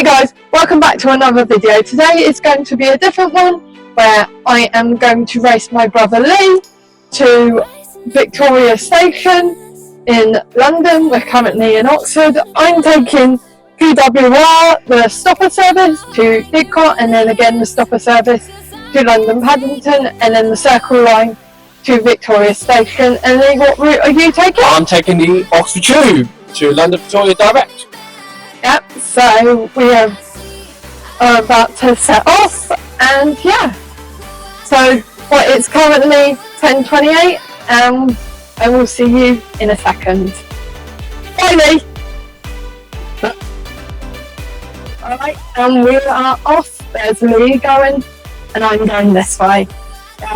guys, welcome back to another video. Today is going to be a different one where I am going to race my brother Lee to Victoria Station in London. We're currently in Oxford. I'm taking PWR, the stopper service, to Didcot, and then again the stopper service to London Paddington, and then the Circle Line to Victoria Station. And Lee, what route are you taking? I'm taking the Oxford Tube to London Victoria direct. Yep, so we are about to set off, and yeah. So it's currently 10:28, and I will see you in a second. Bye, Lee. Alright, and we are off. There's Lee going, and I'm going this way.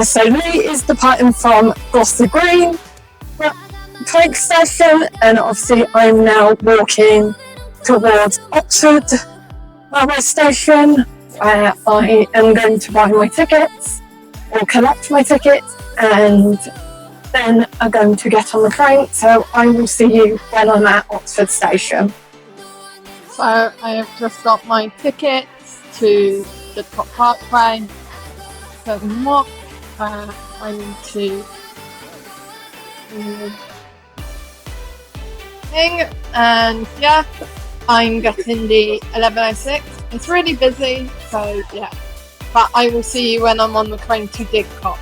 So Lee is departing from Gloucester Green train station, and obviously I'm now walking towards Oxford railway station, where I am going to buy my tickets or collect my tickets, and then I'm going to get on the train. So I will see you when I'm at Oxford station. So I have just got my tickets to the Top Parkway. So what I need to thing, and yeah, I'm getting the 11:06. It's really busy, so yeah. But I will see you when I'm on the train to Didcot.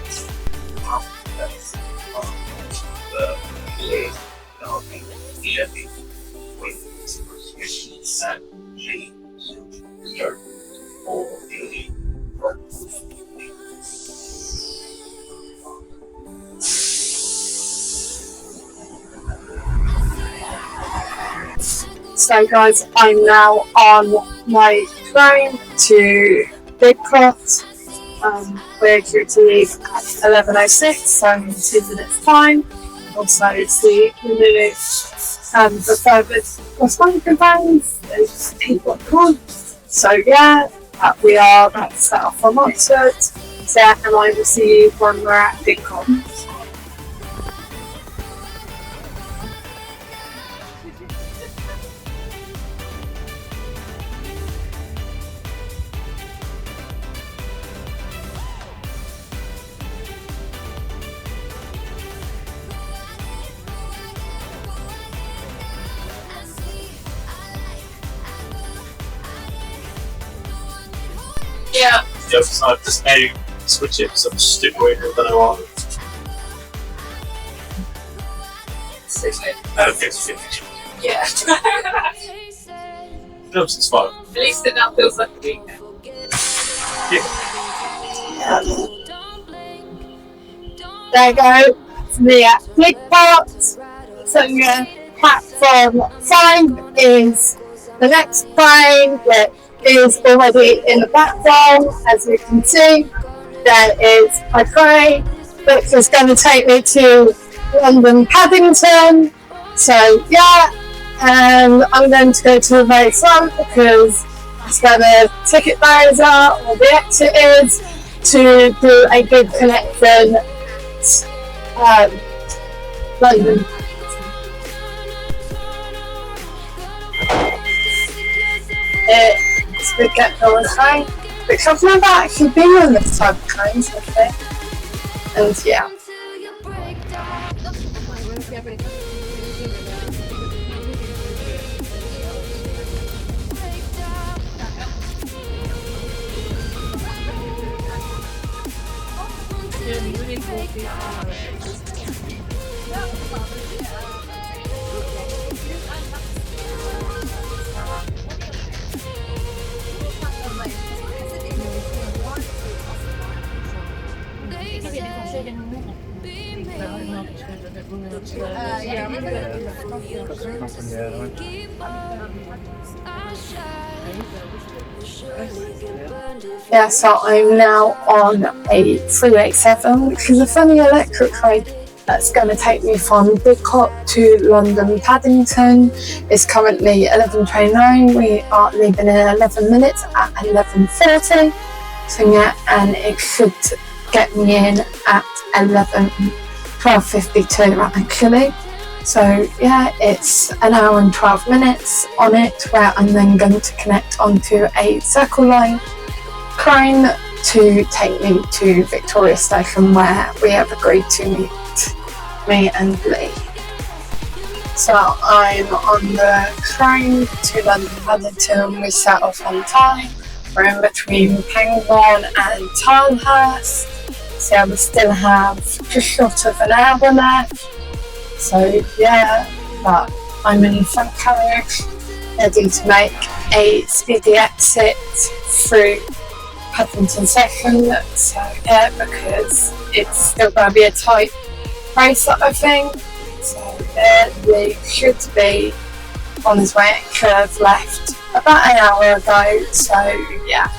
So guys, I'm now on my train to Didcot. We're due to leave at 11:06, so in 2 minutes time. Also it's the minutes and the furthest responsive bands, there's people on. So yeah, we are about to set off from Oxford. So yeah, and I will see you when we're at Didcot. Yeah. I've just made switch it because I'm stupid with it, but I want it. 50. Yeah. It's fine. At least it now feels like a weekend. Yeah. There you go. It's me at Didcot. So yeah, platform 5 is the next train that is already in the platform. As you can see, there is my train, which is going to take me to London Paddington. So yeah, and I'm going to go to the very front because that's where the ticket barriers are, or the exit is, to do a good connection London. It's a good get on the train, which I've never actually been on this type of trains, I think. And yeah. Yeah, so I'm now on a 387, which is a funny electric train that's going to take me from Didcot to London Paddington. It's currently 11:29. We are leaving in 11 minutes at 11:40. So yeah, and it should get me in at 12:52 actually. So yeah, it's an hour and 12 minutes on it, where I'm then going to connect onto a Circle Line crane to take me to Victoria Station, where we have agreed to meet, me and Lee. So I'm on the crane to London Paddington. We set off on time. We're in between Pangbourne and Tarnhurst. So we still have just short of an hour left. So yeah, but I'm in the front carriage, ready to make a speedy exit through Paddington Station. So yeah, because it's still going to be a tight race sort of thing. So yeah, Lee should be on his way. It could have left about an hour ago. So yeah.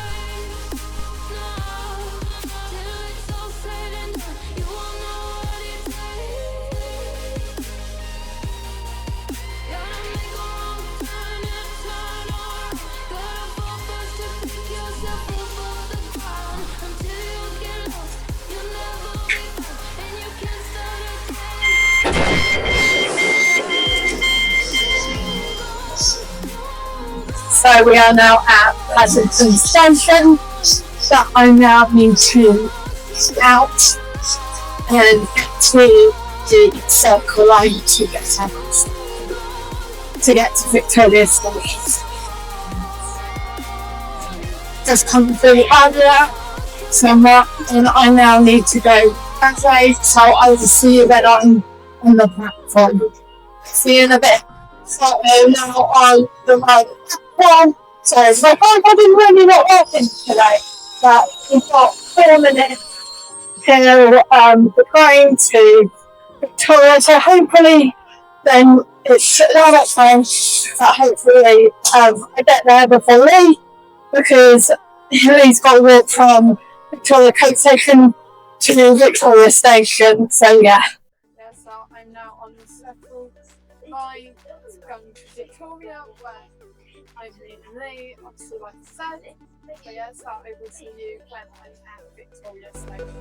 So we are now at Paddington Station, that I now need to out and get to the Circle Line to get to Victoria Station. Just come through earlier, somewhat, and I now need to go that way, so I will see you when I'm on the platform. See you in a bit. So now on the right platform. So my iPad is really not working today, but we've got 4 minutes till the train to Victoria. So hopefully, then it's now that time that hopefully I get there before Lee, because Lee's got to walk from Victoria Coach Station to Victoria Station. So yeah. Yeah, so I'm now on the Circle Line going to Victoria, where I'm meeting Lee, obviously like I said. But yeah, so I will see you when I'm at Victoria Station.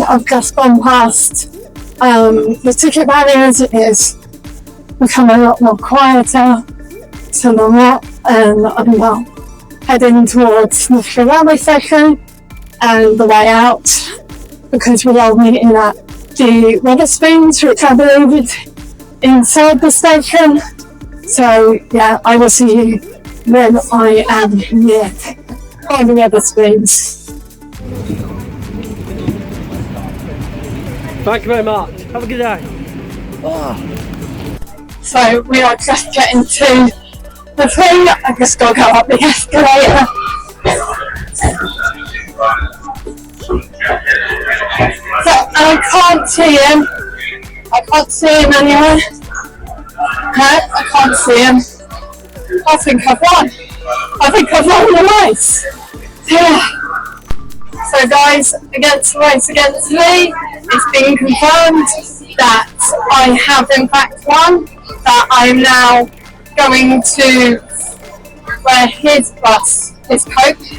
I've just gone past the ticket barriers. It is becoming a lot more quieter to the lot, and I'm now heading towards the railway station and the way out, because we are meeting at the Wetherspoons, which I believe is inside the station. So yeah, I will see you when I am near the Wetherspoons. Thank you very much. Have a good day. So we are just getting to the thing. I just got to go up the escalator. So I can't see him. I can't see him anywhere. I can't see him. I think I've won. I think I've won the race. Yeah. So guys, against the race against Lee, it's been confirmed that I have in fact won, that I'm now going to where his bus, his coach,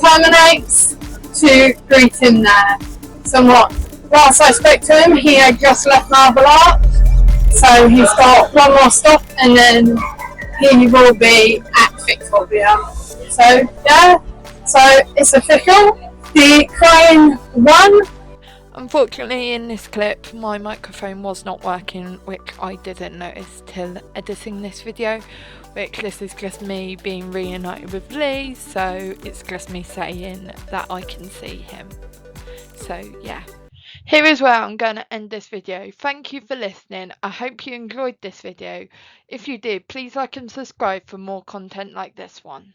terminates, to greet him there. Somewhat. Whilst I spoke to him, he had just left Marble Arch, so he's got one more stop and then he will be at Victoria. So yeah, so it's official. The crane won. Unfortunately, in this clip, my microphone was not working, which I didn't notice till editing this video, which this is just me being reunited with Lee, so it's just me saying that I can see him. So yeah. Here is where I'm going to end this video. Thank you for listening. I hope you enjoyed this video. If you did, please like and subscribe for more content like this one.